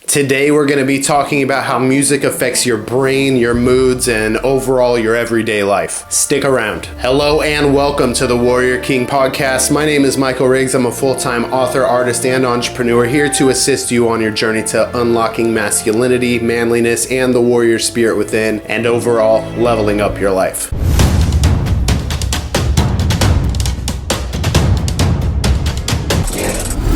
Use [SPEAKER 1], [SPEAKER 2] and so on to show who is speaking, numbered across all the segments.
[SPEAKER 1] Today we're going to be talking about how music affects your brain, your moods, and overall your everyday life. Stick around. Hello and welcome to the Warrior King podcast. My name is Michael Riggs. I'm a full-time author, artist, and entrepreneur here to assist you on your journey to unlocking masculinity, manliness, and the warrior spirit within, and overall leveling up your life.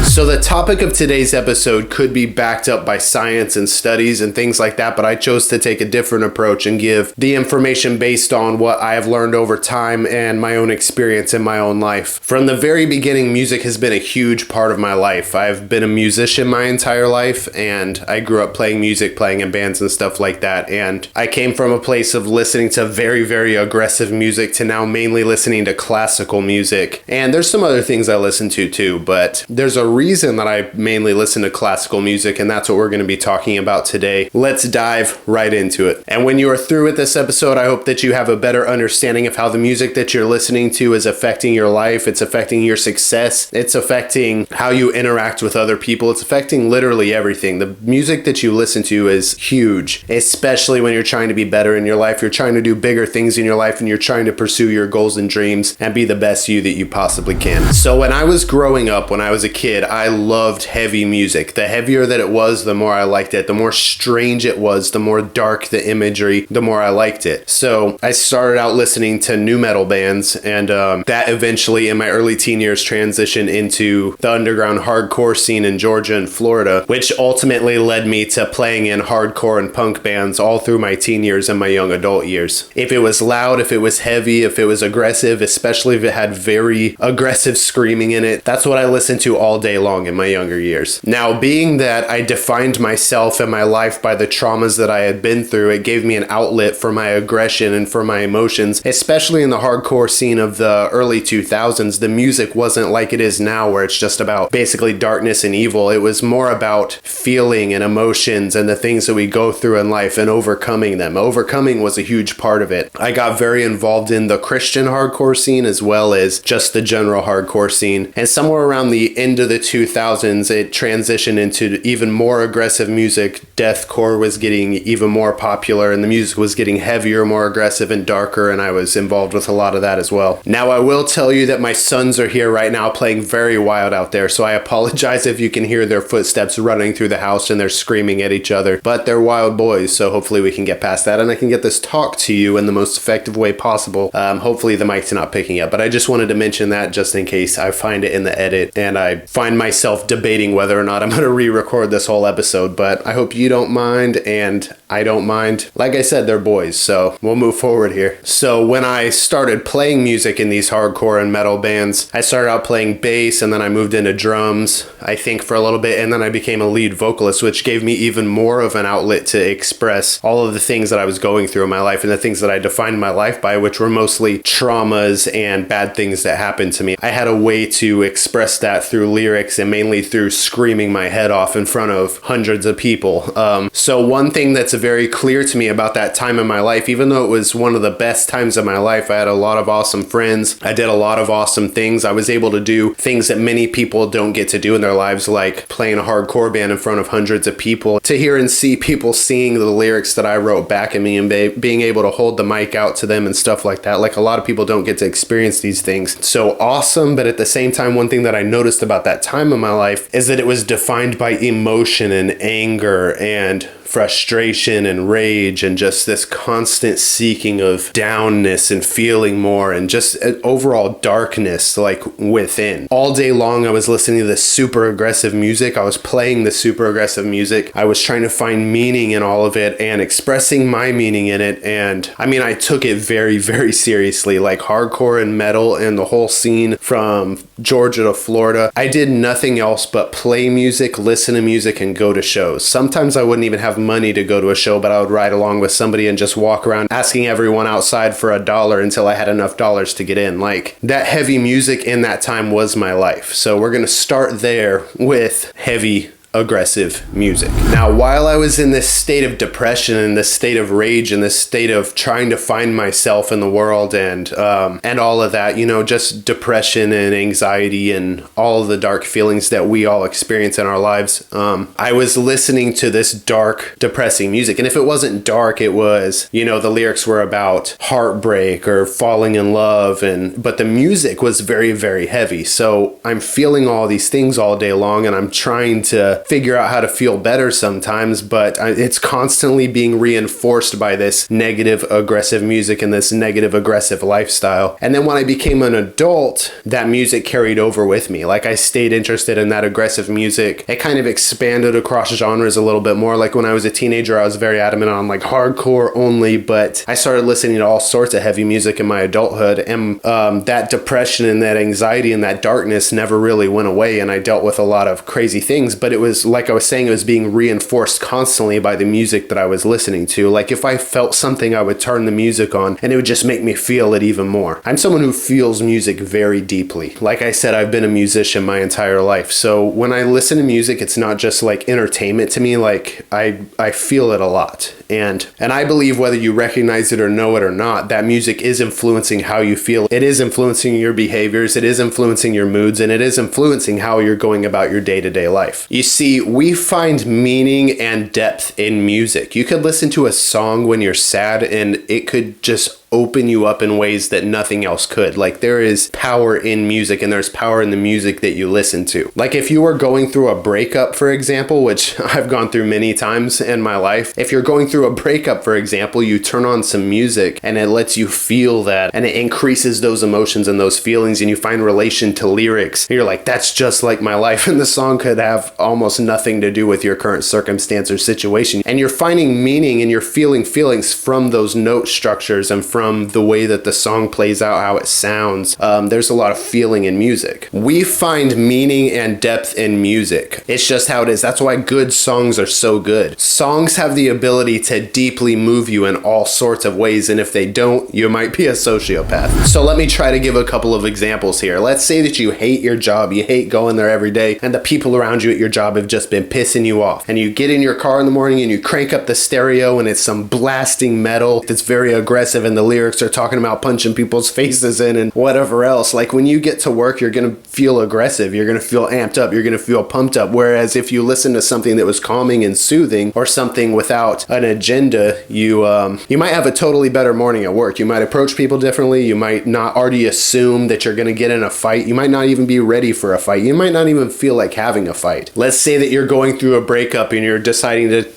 [SPEAKER 1] So the topic of today's episode could be backed up by science and studies and things like that, but I chose to take a different approach and give the information based on what I have learned over time and my own experience in my own life. From the very beginning, music has been a huge part of my life. I've been a musician my entire life, and I grew up playing music, playing in bands and stuff like that. And I came from a place of listening to very, very aggressive music to now mainly listening to classical music. And there's some other things I listen to too, but there's a reason that I mainly listen to classical music, and that's what we're going to be talking about today. Let's dive right into it. And when you are through with this episode, I hope that you have a better understanding of how the music that you're listening to is affecting your life. It's affecting your success. It's affecting how you interact with other people. It's affecting literally everything. The music that you listen to is huge, especially when you're trying to be better in your life. You're trying to do bigger things in your life, and you're trying to pursue your goals and dreams and be the best you that you possibly can. So when I was growing up, when I was a kid, I loved heavy music. The heavier that it was, the more I liked it. The more strange it was, the more dark the imagery, the more I liked it. So I started out listening to nu metal bands, and that eventually in my early teen years transitioned into the underground hardcore scene in Georgia and Florida, which ultimately led me to playing in hardcore and punk bands all through my teen years and my young adult years. If it was loud, if it was heavy, if it was aggressive, especially if it had very aggressive screaming in it, that's what I listened to all day long in my younger years. Now, being that I defined myself and my life by the traumas that I had been through, it gave me an outlet for my aggression and for my emotions, especially in the hardcore scene of the early 2000s. The music wasn't like it is now, where it's just about basically darkness and evil. It was more about feeling and emotions and the things that we go through in life and overcoming them. Overcoming was a huge part of it. I got very involved in the Christian hardcore scene as well as just the general hardcore scene. And somewhere around the end of the 2000s, it transitioned into even more aggressive music. Deathcore was getting even more popular, and the music was getting heavier, more aggressive, and darker, and I was involved with a lot of that as well. Now, I will tell you that my sons are here right now playing very wild out there, so I apologize if you can hear their footsteps running through the house and they're screaming at each other, but they're wild boys, so hopefully we can get past that, and I can get this talk to you in the most effective way possible. Hopefully the mic's not picking up, but I just wanted to mention that just in case I find it in the edit and I find myself debating whether or not I'm going to re-record this whole episode, but I hope you don't mind and I don't mind. Like I said, they're boys, so we'll move forward here. So when I started playing music in these hardcore and metal bands, I started out playing bass, and then I moved into drums, I think, for a little bit, and then I became a lead vocalist, which gave me even more of an outlet to express all of the things that I was going through in my life and the things that I defined my life by, which were mostly traumas and bad things that happened to me. I had a way to express that through lyrics and mainly through screaming my head off in front of hundreds of people. So one thing that's very clear to me about that time in my life, even though it was one of the best times of my life, I had a lot of awesome friends. I did a lot of awesome things. I was able to do things that many people don't get to do in their lives, like playing a hardcore band in front of hundreds of people, to hear and see people singing the lyrics that I wrote back at me and being able to hold the mic out to them and stuff like that. Like, a lot of people don't get to experience these things. So awesome, but at the same time, one thing that I noticed about that time in my life is that it was defined by emotion and anger and frustration and rage and just this constant seeking of downness and feeling more and just overall darkness, like, within. All day long I was listening to this super aggressive music. I was playing the super aggressive music. I was trying to find meaning in all of it and expressing my meaning in it. And I mean, I took it very, very seriously, like hardcore and metal and the whole scene from Georgia to Florida. I did nothing else but play music, listen to music, and go to shows. Sometimes I wouldn't even have money to go to a show, but I would ride along with somebody and just walk around asking everyone outside for $1 until I had enough dollars to get in. Like, that heavy music in that time was my life. So we're going to start there with heavy aggressive music. Now, while I was in this state of depression and this state of rage and this state of trying to find myself in the world and all of that, just depression and anxiety and all of the dark feelings that we all experience in our lives, I was listening to this dark, depressing music. And if it wasn't dark, it was, the lyrics were about heartbreak or falling in love, but the music was very, very heavy. So I'm feeling all these things all day long, and I'm trying to figure out how to feel better sometimes, but it's constantly being reinforced by this negative, aggressive music and this negative, aggressive lifestyle. And then when I became an adult, that music carried over with me. Like, I stayed interested in that aggressive music. It kind of expanded across genres a little bit more. Like, when I was a teenager, I was very adamant on like hardcore only, but I started listening to all sorts of heavy music in my adulthood, and that depression and that anxiety and that darkness never really went away, and I dealt with a lot of crazy things. But it was, like I was saying, it was being reinforced constantly by the music that I was listening to. Like, if I felt something, I would turn the music on and it would just make me feel it even more. I'm someone who feels music very deeply. Like I said, I've been a musician my entire life, so when I listen to music, it's not just like entertainment to me. Like, I feel it a lot, and I believe, whether you recognize it or know it or not, that music is influencing how you feel. It is influencing your behaviors, it is influencing your moods, and it is influencing how you're going about your day-to-day life. You see, we find meaning and depth in music. You could listen to a song when you're sad, and it could just open you up in ways that nothing else could. Like, there is power in music, and there's power in the music that you listen to. Like, if you were going through a breakup, for example, which I've gone through many times in my life, if you're going through a breakup, for example, you turn on some music and it lets you feel that, and it increases those emotions and those feelings, and you find relation to lyrics, and you're like, that's just like my life, and the song could have almost nothing to do with your current circumstance or situation, and you're finding meaning and you're feeling feelings from those note structures and from the way that the song plays out, how it sounds. There's a lot of feeling in music. We find meaning and depth in music. It's just how it is. That's why good songs are so good. Songs have the ability to deeply move you in all sorts of ways, and if they don't, you might be a sociopath. So let me try to give a couple of examples here. Let's say that you hate your job, you hate going there every day, and the people around you at your job have just been pissing you off. And you get in your car in the morning and you crank up the stereo, and it's some blasting metal that's very aggressive, and the lyrics are talking about punching people's faces in and whatever else. Like, when you get to work, you're going to feel aggressive, you're going to feel amped up, you're going to feel pumped up. Whereas if you listen to something that was calming and soothing, or something without an agenda, you might have a totally better morning at work. You might approach people differently. You might not already assume that you're going to get in a fight. You might not even be ready for a fight. You might not even feel like having a fight. Let's say that you're going through a breakup and you're deciding to,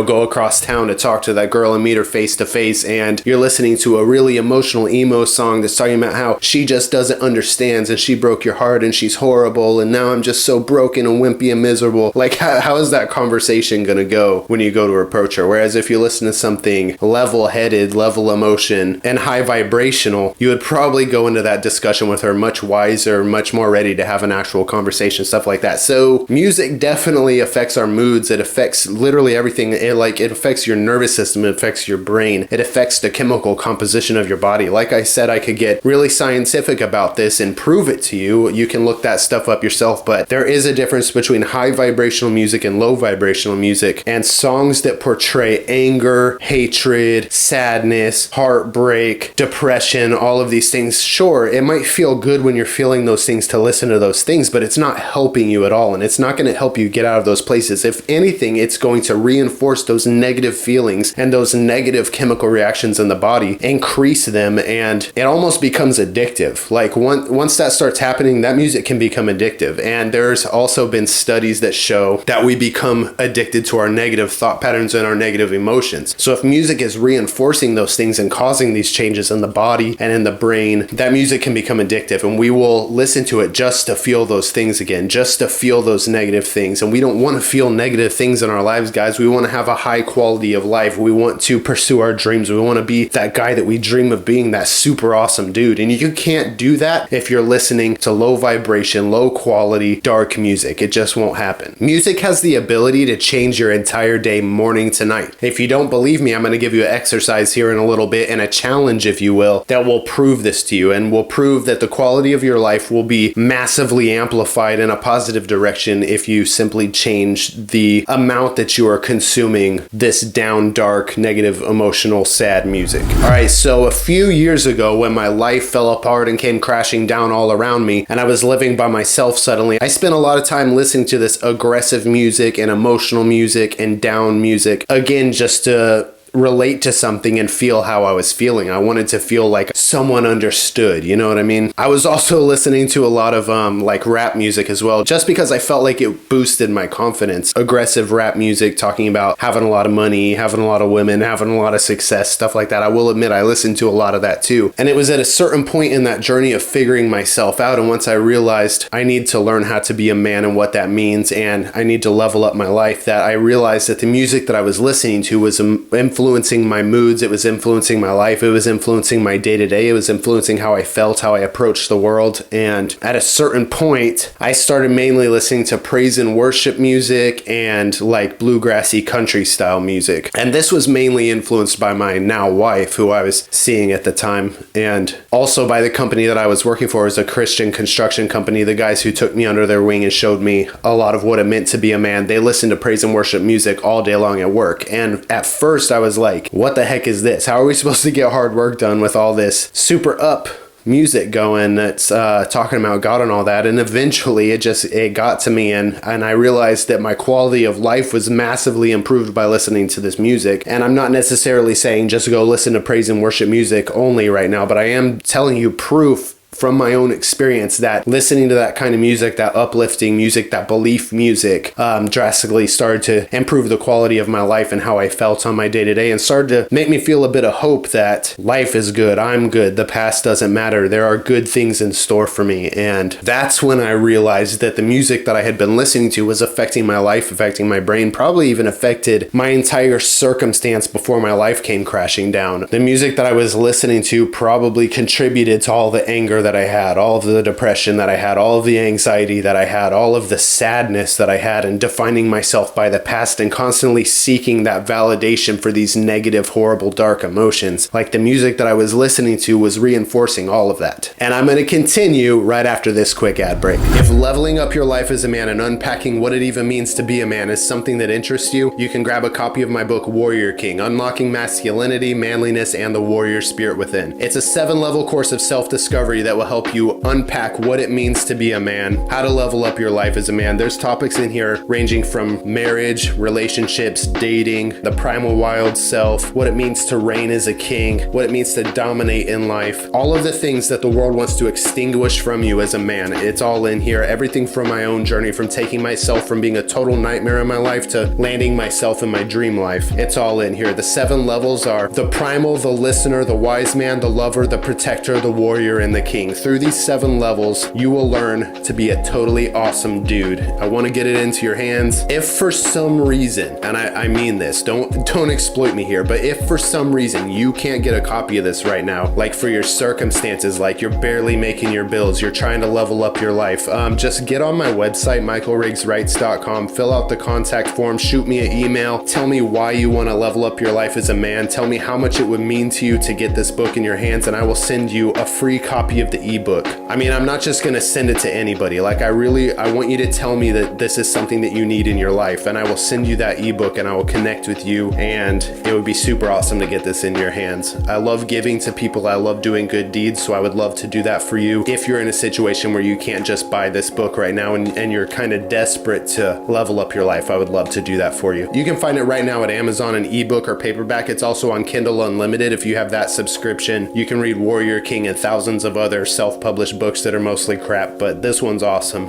[SPEAKER 1] go across town to talk to that girl and meet her face to face, and you're listening to a really emotional emo song that's talking about how she just doesn't understand, and she broke your heart, and she's horrible, and now I'm just so broken and wimpy and miserable. Like, how is that conversation gonna go when you go to approach her? Whereas if you listen to something level-headed, level emotion, and high vibrational, you would probably go into that discussion with her much wiser, much more ready to have an actual conversation, stuff like that. So music definitely affects our moods. It affects literally everything. It affects your nervous system, it affects your brain, it affects the chemical composition of your body. Like I said, I could get really scientific about this and prove it to you. You can look that stuff up yourself, but there is a difference between high vibrational music and low vibrational music, and songs that portray anger, hatred, sadness, heartbreak, depression, all of these things. Sure, it might feel good when you're feeling those things to listen to those things, but it's not helping you at all, and it's not going to help you get out of those places. If anything, it's going to reinforce those negative feelings and those negative chemical reactions in the body, increase them, and it almost becomes addictive. Like, once that starts happening, that music can become addictive. And there's also been studies that show that we become addicted to our negative thought patterns and our negative emotions. So if music is reinforcing those things and causing these changes in the body and in the brain, that music can become addictive, and we will listen to it just to feel those things again, just to feel those negative things. And we don't want to feel negative things in our lives, guys. We want to have a high quality of life. We want to pursue our dreams. We want to be that guy that it. We dream of being that super awesome dude. And you can't do that if you're listening to low vibration, low quality, dark music. It just won't happen. Music has the ability to change your entire day, morning to night. If you don't believe me, I'm going to give you an exercise here in a little bit and a challenge, if you will, that will prove this to you and will prove that the quality of your life will be massively amplified in a positive direction if you simply change the amount that you are consuming this down, dark, negative, emotional, sad music. All right, so a few years ago when my life fell apart and came crashing down all around me and I was living by myself suddenly, I spent a lot of time listening to this aggressive music and emotional music and down music, again, just to relate to something and feel how I was feeling. I wanted to feel like someone understood, you know what I mean? I was also listening to a lot of like rap music as well, just because I felt like it boosted my confidence. Aggressive rap music talking about having a lot of money, having a lot of women, having a lot of success, stuff like that. I will admit I listened to a lot of that too. And it was at a certain point in that journey of figuring myself out, and once I realized I need to learn how to be a man and what that means, and I need to level up my life, that I realized that the music that I was listening to was influencing my moods, it was influencing my life, it was influencing my day-to-day, it was influencing how I felt, how I approached the world. And at a certain point, I started mainly listening to praise and worship music and like bluegrassy country style music. And this was mainly influenced by my now wife, who I was seeing at the time, and also by the company that I was working for, as a Christian construction company. The guys who took me under their wing and showed me a lot of what it meant to be a man, they listened to praise and worship music all day long at work. And at first I was like, what the heck is this? How are we supposed to get hard work done with all this super up music going that's talking about God and all that? And eventually it got to me, and I realized that my quality of life was massively improved by listening to this music. And I'm not necessarily saying just go listen to praise and worship music only right now, but I am telling you proof from my own experience that listening to that kind of music, that uplifting music, that belief music, drastically started to improve the quality of my life and how I felt on my day-to-day, and started to make me feel a bit of hope that life is good, I'm good, the past doesn't matter, there are good things in store for me. And that's when I realized that the music that I had been listening to was affecting my life, affecting my brain, probably even affected my entire circumstance before my life came crashing down. The music that I was listening to probably contributed to all the anger that I had, all of the depression that I had, all of the anxiety that I had, all of the sadness that I had, and defining myself by the past and constantly seeking that validation for these negative, horrible, dark emotions. Like the music that I was listening to was reinforcing all of that. And I'm going to continue right after this quick ad break. If leveling up your life as a man and unpacking what it even means to be a man is something that interests you, you can grab a copy of my book, Warrior King: Unlocking Masculinity, Manliness, and the Warrior Spirit Within. It's a 7-level course of self-discovery that will help you unpack what it means to be a man, how to level up your life as a man. There's topics in here ranging from marriage, relationships, dating, the primal wild self, what it means to reign as a king, what it means to dominate in life, all of the things that the world wants to extinguish from you as a man. It's all in here. Everything from my own journey, from taking myself from being a total nightmare in my life to landing myself in my dream life. It's all in here. The 7 levels are the primal, the listener, the wise man, the lover, the protector, the warrior, and the king. Through these 7 levels, you will learn to be a totally awesome dude. I want to get it into your hands. If for some reason, and I mean this, don't exploit me here, but if for some reason you can't get a copy of this right now, like for your circumstances, like you're barely making your bills, you're trying to level up your life, just get on my website, michaelriggswrites.com, fill out the contact form, shoot me an email, tell me why you want to level up your life as a man, tell me how much it would mean to you to get this book in your hands, and I will send you a free copy of the ebook. I mean, I'm not just going to send it to anybody. Like I want you to tell me that this is something that you need in your life, and I will send you that ebook and I will connect with you, and it would be super awesome to get this in your hands. I love giving to people. I love doing good deeds, so I would love to do that for you. If you're in a situation where you can't just buy this book right now and you're kind of desperate to level up your life, I would love to do that for you. You can find it right now at Amazon, an ebook or paperback. It's also on Kindle Unlimited. If you have that subscription, you can read Warrior King and thousands of other their self-published books that are mostly crap, but this one's awesome.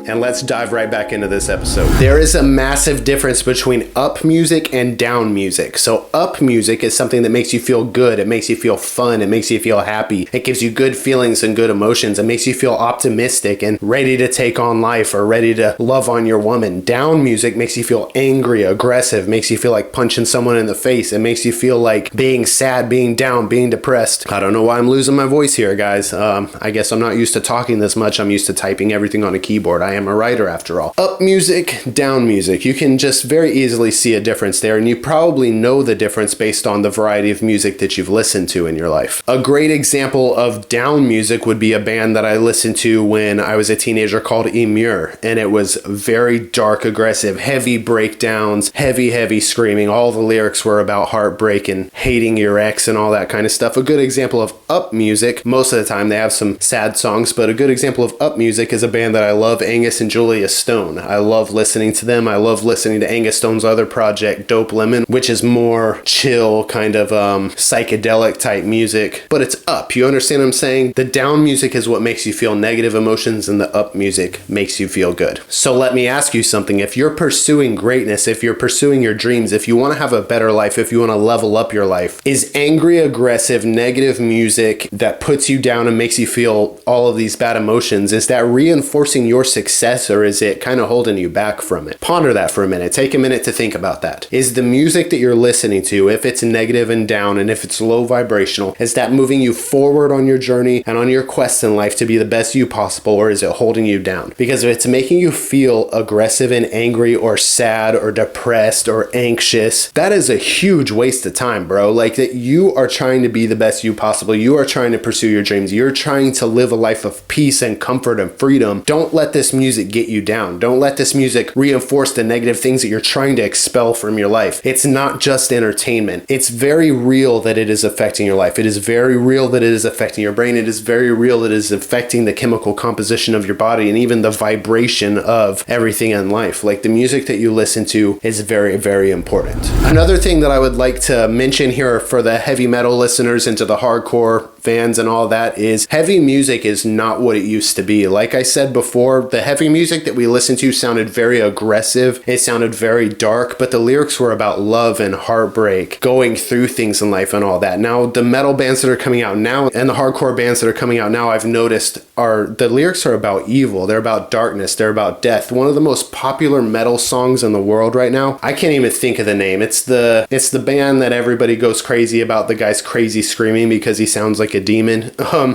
[SPEAKER 1] And let's dive right back into this episode. There is a massive difference between up music and down music. So up music is something that makes you feel good. It makes you feel fun. It makes you feel happy. It gives you good feelings and good emotions. It makes you feel optimistic and ready to take on life or ready to love on your woman. Down music makes you feel angry, aggressive, makes you feel like punching someone in the face. It makes you feel like being sad, being down, being depressed. I don't know why I'm losing my voice here, guys. I guess I'm not used to talking this much. I'm used to typing everything on a keyboard. I am a writer after all. Up music, down music. You can just very easily see a difference there, and you probably know the difference based on the variety of music that you've listened to in your life. A great example of down music would be a band that I listened to when I was a teenager called Emmure, and it was very dark, aggressive, heavy breakdowns, heavy screaming. All the lyrics were about heartbreak and hating your ex and all that kind of stuff. A good example of up music, most of the time they have some sad songs, but a good example of up music is a band that I love, Angus and Julia Stone. I love listening to them. I love listening to Angus Stone's other project, Dope Lemon, which is more chill, kind of psychedelic type music, but it's up. You understand what I'm saying? The down music is what makes you feel negative emotions, and the up music makes you feel good. So let me ask you something. If you're pursuing greatness, if you're pursuing your dreams, if you want to have a better life, if you want to level up your life, is angry, aggressive, negative music that puts you down and makes you feel all of these bad emotions, is that reinforcing your success, or is it kind of holding you back from it? Ponder that for a minute. Take a minute to think about that. Is the music that you're listening to, if it's negative and down, and if it's low vibrational, is that moving you forward on your journey and on your quest in life to be the best you possible, or is it holding you down? Because if it's making you feel aggressive and angry or sad or depressed or anxious, that is a huge waste of time, bro. Like, that you are trying to be the best you possible. You are trying to pursue your dreams. You're trying to live a life of peace and comfort and freedom. Don't let this music get you down. Don't let this music reinforce the negative things that you're trying to expel from your life. It's not just entertainment. It's very real that it is affecting your life. It is very real that it is affecting your brain. It is very real that it is affecting the chemical composition of your body and even the vibration of everything in life. Like, the music that you listen to is very important. Another thing that I would like to mention here for the heavy metal listeners and to the hardcore fans and all that is heavy music is not what it used to be. Like I said before, the heavy music that we listened to sounded very aggressive. It sounded very dark, but the lyrics were about love and heartbreak, going through things in life and all that. Now, the metal bands that are coming out now and the hardcore bands that are coming out now, I've noticed the lyrics are about evil. They're about darkness. They're about death. One of the most popular metal songs in the world right now, I can't even think of the name. It's the band that everybody goes crazy about. The guy's crazy screaming because he sounds like a demon.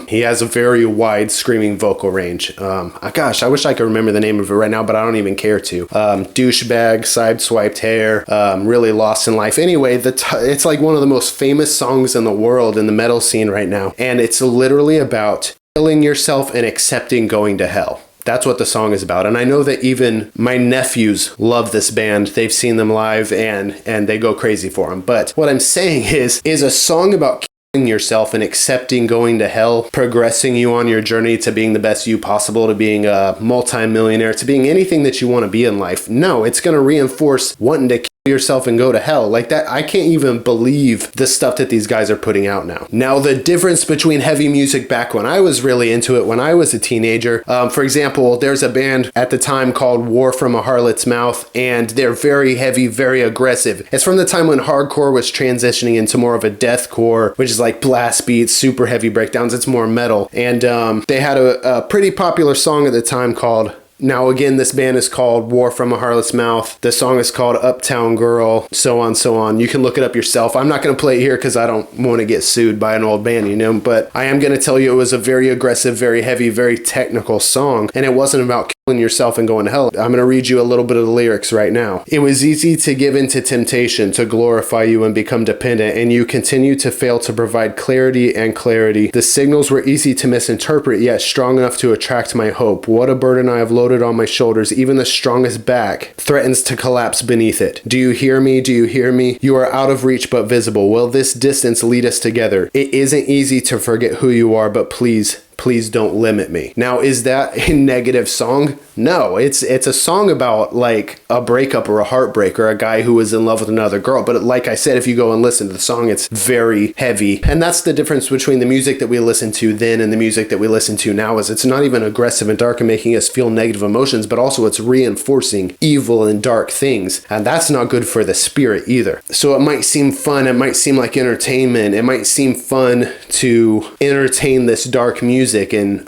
[SPEAKER 1] He has a very wide screaming vocal range. Gosh, I wish I could remember the name of it right now, but I don't even care to. Douchebag, Sideswiped Hair, Really Lost in Life. Anyway, it's like one of the most famous songs in the world in the metal scene right now, and it's literally about killing yourself and accepting going to hell. That's what the song is about. And I know that even my nephews love this band. They've seen them live and they go crazy for them. But what I'm saying is a song about killing yourself and accepting going to hell, progressing you on your journey to being the best you possible, to being a multimillionaire, to being anything that you want to be in life. No, it's going to reinforce wanting to kill yourself and go to hell. Like that, I can't even believe the stuff that these guys are putting out now. Now, the difference between heavy music back when I was really into it, when I was a teenager, for example, there's a band at the time called War from a Harlot's Mouth, and they're very heavy, very aggressive. It's from the time when hardcore was transitioning into more of a deathcore, which is like blast beats, super heavy breakdowns. It's more metal. And they had a pretty popular song at the time called Now, again, this band is called War from a Harlot's Mouth. The song is called Uptown Girl, so on, so on. You can look it up yourself. I'm not going to play it here because I don't want to get sued by an old band, but I am going to tell you it was a very aggressive, very heavy, very technical song, and it wasn't about killing yourself and going to hell. I'm going to read you a little bit of the lyrics right now. It was easy to give in to temptation, to glorify you and become dependent, and you continue to fail to provide clarity and clarity. The signals were easy to misinterpret, yet strong enough to attract my hope. What a burden I have loaded on my shoulders. Even the strongest back threatens to collapse beneath it. Do you hear me? Do you hear me? You are out of reach but visible. Will this distance lead us together? It isn't easy to forget who you are, but please Please Don't Limit Me. Now, is that a negative song? No, it's a song about like a breakup or a heartbreak or a guy who was in love with another girl. But like I said, if you go and listen to the song, it's very heavy. And that's the difference between the music that we listened to then and the music that we listen to now, is it's not even aggressive and dark and making us feel negative emotions, but also it's reinforcing evil and dark things. And that's not good for the spirit either. So it might seem fun. It might seem like entertainment. It might seem fun to entertain this dark music. And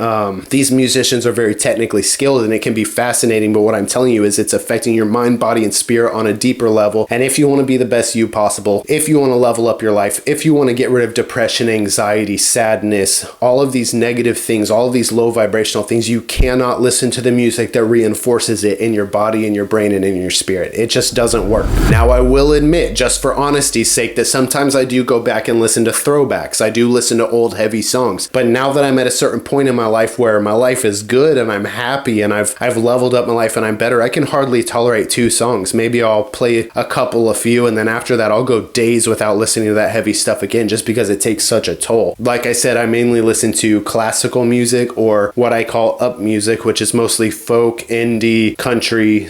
[SPEAKER 1] these musicians are very technically skilled and it can be fascinating. But what I'm telling you is it's affecting your mind, body, and spirit on a deeper level. And if you want to be the best you possible, if you want to level up your life, if you want to get rid of depression, anxiety, sadness, all of these negative things, all of these low vibrational things, you cannot listen to the music that reinforces it in your body, in your brain, and in your spirit. It just doesn't work. Now, I will admit, just for honesty's sake, that sometimes I do go back and listen to throwbacks. I do listen to old heavy songs. But now that I'm at a certain point in my life where my life is good and I'm happy and I've leveled up my life and I'm better, I can hardly tolerate 2 songs. Maybe I'll play a few, and then after that I'll go days without listening to that heavy stuff again, just because it takes such a toll. Like I said, I mainly listen to classical music, or what I call up music, which is mostly folk, indie, country,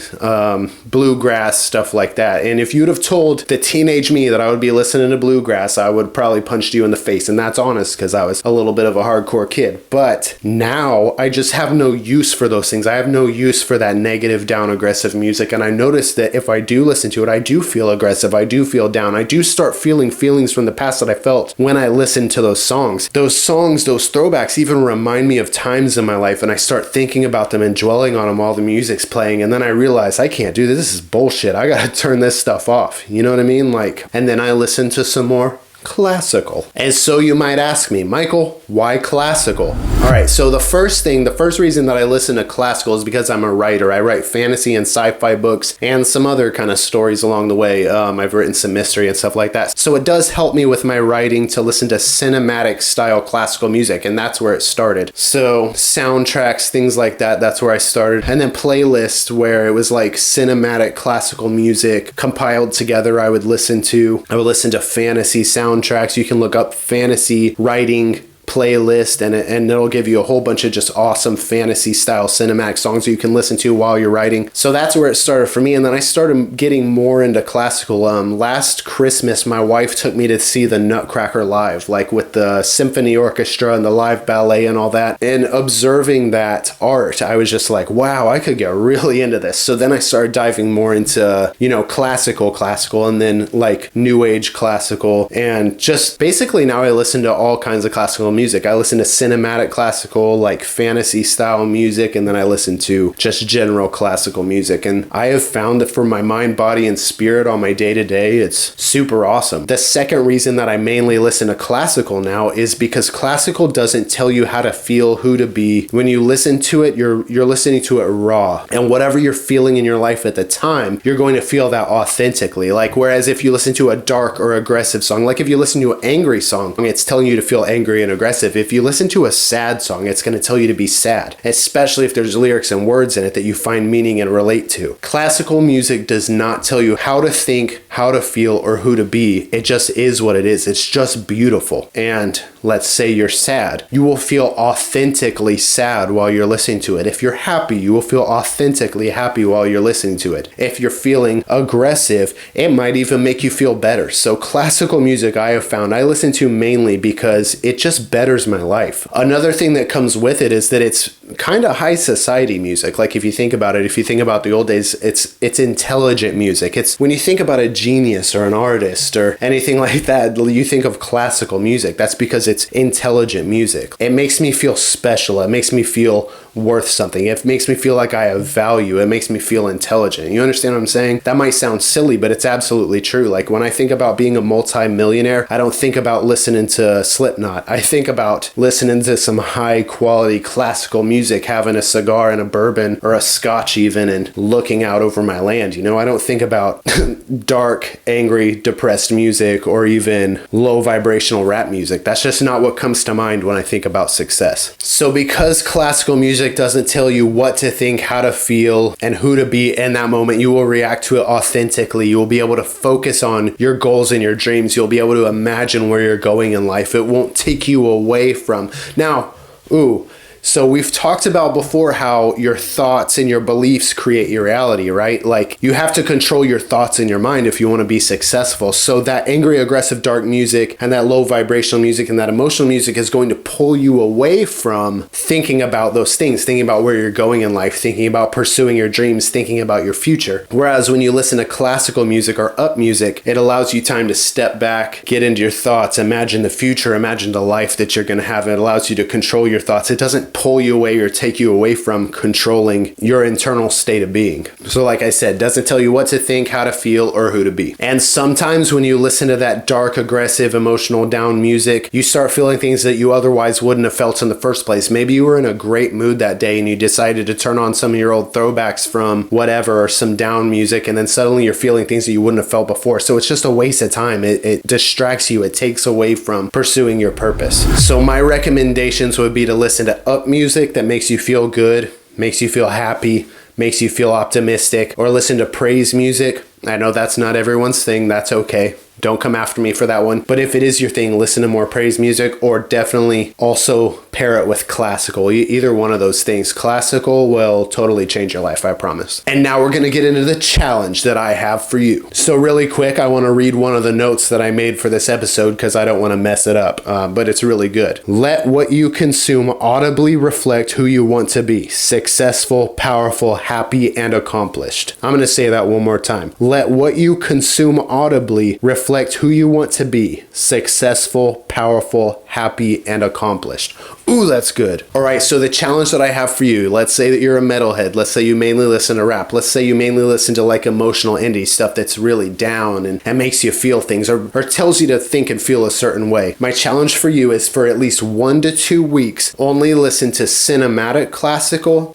[SPEAKER 1] bluegrass, stuff like that. And if you'd have told the teenage me that I would be listening to bluegrass, I would probably punched you in the face. And that's honest, because I was a little bit of a hardcore kid. But now I just have no use for those things. I have no use for that negative, down, aggressive music. And I noticed that if I do listen to it, I do feel aggressive. I do feel down. I do start feeling feelings from the past that I felt when I listened to those songs. Those songs, those throwbacks even remind me of times in my life, and I start thinking about them and dwelling on them while the music's playing. And then I realize I can't do this. This is bullshit. I gotta turn this stuff off. You know what I mean? And then I listen to some more classical. And so you might ask me, Michael, why classical? All right, so the first reason that I listen to classical is because I'm a writer. I write fantasy and sci-fi books and some other kind of stories along the way. I've written some mystery and stuff like that. So it does help me with my writing to listen to cinematic style classical music, and that's where it started. So soundtracks, things like that, that's where I started. And then playlists where it was like cinematic classical music compiled together. I would listen to fantasy soundtracks. You can look up fantasy writing playlist and it'll give you a whole bunch of just awesome fantasy style cinematic songs that you can listen to while you're writing. So that's where it started for me. And then I started getting more into classical. Last Christmas, my wife took me to see the Nutcracker live, like with the symphony orchestra and the live ballet and all that. And observing that art, I was just like, wow, I could get really into this. So then I started diving more into, classical, and then like new age classical. And just basically now I listen to all kinds of classical music. I listen to cinematic classical, like fantasy style music, and then I listen to just general classical music. And I have found that for my mind, body, and spirit on my day-to-day, it's super awesome. The second reason that I mainly listen to classical now is because classical doesn't tell you how to feel, who to be. When you listen to it, you're listening to it raw. And whatever you're feeling in your life at the time, you're going to feel that authentically. Like, whereas if you listen to a dark or aggressive song, like if you listen to an angry song, it's telling you to feel angry and aggressive. If you listen to a sad song, it's going to tell you to be sad, especially if there's lyrics and words in it that you find meaning and relate to. Classical music does not tell you how to think, how to feel, or who to be. It just is what it is. It's just beautiful. And let's say you're sad, you will feel authentically sad while you're listening to it. If you're happy, you will feel authentically happy while you're listening to it. If you're feeling aggressive, it might even make you feel better. So classical music, I have found, I listen to mainly because it just betters my life. Another thing that comes with it is that it's kind of high society music. Like if you think about it, if you think about the old days, it's intelligent music. It's when you think about a genius or an artist or anything like that, you think of classical music. That's because it's intelligent music. It makes me feel special. It makes me feel worth something. It makes me feel like I have value. It makes me feel intelligent. You understand what I'm saying? That might sound silly, but it's absolutely true. Like when I think about being a multi-millionaire, I don't think about listening to Slipknot. I think about listening to some high quality classical music, having a cigar and a bourbon or a scotch even, and looking out over my land. I don't think about dark, angry, depressed music or even low vibrational rap music. That's just not what comes to mind when I think about success. So because classical music doesn't tell you what to think, how to feel, and who to be in that moment, you will react to it authentically. You will be able to focus on your goals and your dreams. You'll be able to imagine where you're going in life. It won't take you away from. Now, Ooh. So we've talked about before how your thoughts and your beliefs create your reality, right? Like you have to control your thoughts in your mind if you want to be successful. So that angry, aggressive, dark music and that low vibrational music and that emotional music is going to pull you away from thinking about those things, thinking about where you're going in life, thinking about pursuing your dreams, thinking about your future. Whereas when you listen to classical music or up music, it allows you time to step back, get into your thoughts, imagine the future, imagine the life that you're going to have. It allows you to control your thoughts. It doesn't pull you away or take you away from controlling your internal state of being. So like I said, doesn't tell you what to think, how to feel, or who to be. And sometimes when you listen to that dark, aggressive, emotional, down music, you start feeling things that you otherwise wouldn't have felt in the first place. Maybe you were in a great mood that day and you decided to turn on some of your old throwbacks from whatever or some down music, and then suddenly you're feeling things that you wouldn't have felt before. So it's just a waste of time. It distracts you. It takes away from pursuing your purpose. So my recommendations would be to listen to up music that makes you feel good, makes you feel happy, makes you feel optimistic, or listen to praise music. I know that's not everyone's thing. That's okay. Don't come after me for that one. But if it is your thing, listen to more praise music, or definitely also pair it with classical. Either one of those things. Classical will totally change your life, I promise. And now we're going to get into the challenge that I have for you. So really quick, I want to read one of the notes that I made for this episode because I don't want to mess it up, but it's really good. Let what you consume audibly reflect who you want to be. Successful, powerful, happy, and accomplished. I'm going to say that one more time. Let what you consume audibly reflect who you want to be. Successful, powerful, happy, and accomplished. Ooh, that's good. All right, so the challenge that I have for you, let's say that you're a metalhead. Let's say you mainly listen to rap. Let's say you mainly listen to like emotional indie stuff that's really down and makes you feel things or tells you to think and feel a certain way. My challenge for you is for at least 1 to 2 weeks, only listen to cinematic classical,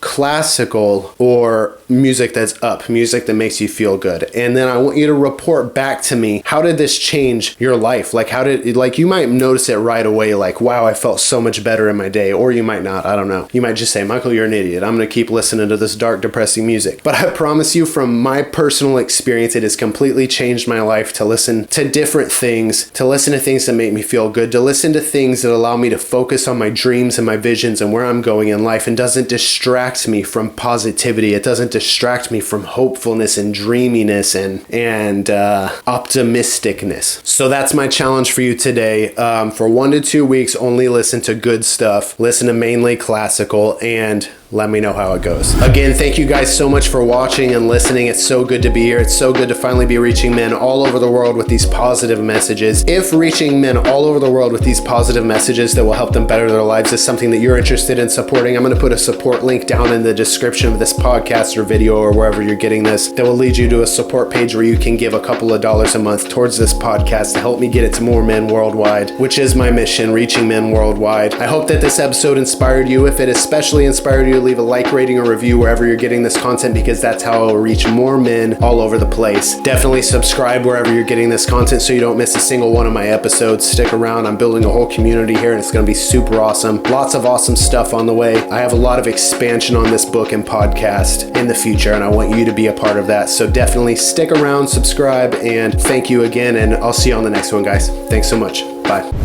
[SPEAKER 1] or music that's up, music that makes you feel good. And then I want you to report back to me, how did this change your life? Like you might notice it right away, like, wow, I felt so much better in my day. Or you might not, I don't know. You might just say, Michael, you're an idiot. I'm going to keep listening to this dark, depressing music. But I promise you, from my personal experience, it has completely changed my life to listen to different things, to listen to things that make me feel good, to listen to things that allow me to focus on my dreams and my visions and where I'm going in life, and doesn't distract me from positivity. It doesn't distract me from hopefulness and dreaminess and optimisticness. So that's my challenge for you today. For 1 to 2 weeks, only listen to good stuff. Listen to mainly classical, and let me know how it goes. Again, thank you guys so much for watching and listening. It's so good to be here. It's so good to finally be reaching men all over the world with these positive messages. If reaching men all over the world with these positive messages that will help them better their lives is something that you're interested in supporting, I'm going to put a support link down in the description of this podcast or video or wherever you're getting this that will lead you to a support page where you can give a couple of dollars a month towards this podcast to help me get it to more men worldwide, which is my mission, reaching men worldwide. I hope that this episode inspired you. If it especially inspired you, leave a like, rating, or review wherever you're getting this content, because that's how I'll reach more men all over the place. Definitely subscribe wherever you're getting this content so you don't miss a single one of my episodes. Stick around. I'm building a whole community here and it's going to be super awesome. Lots of awesome stuff on the way. I have a lot of expansion on this book and podcast in the future, and I want you to be a part of that. So definitely stick around, subscribe, and thank you again, and I'll see you on the next one, guys. Thanks so much. Bye.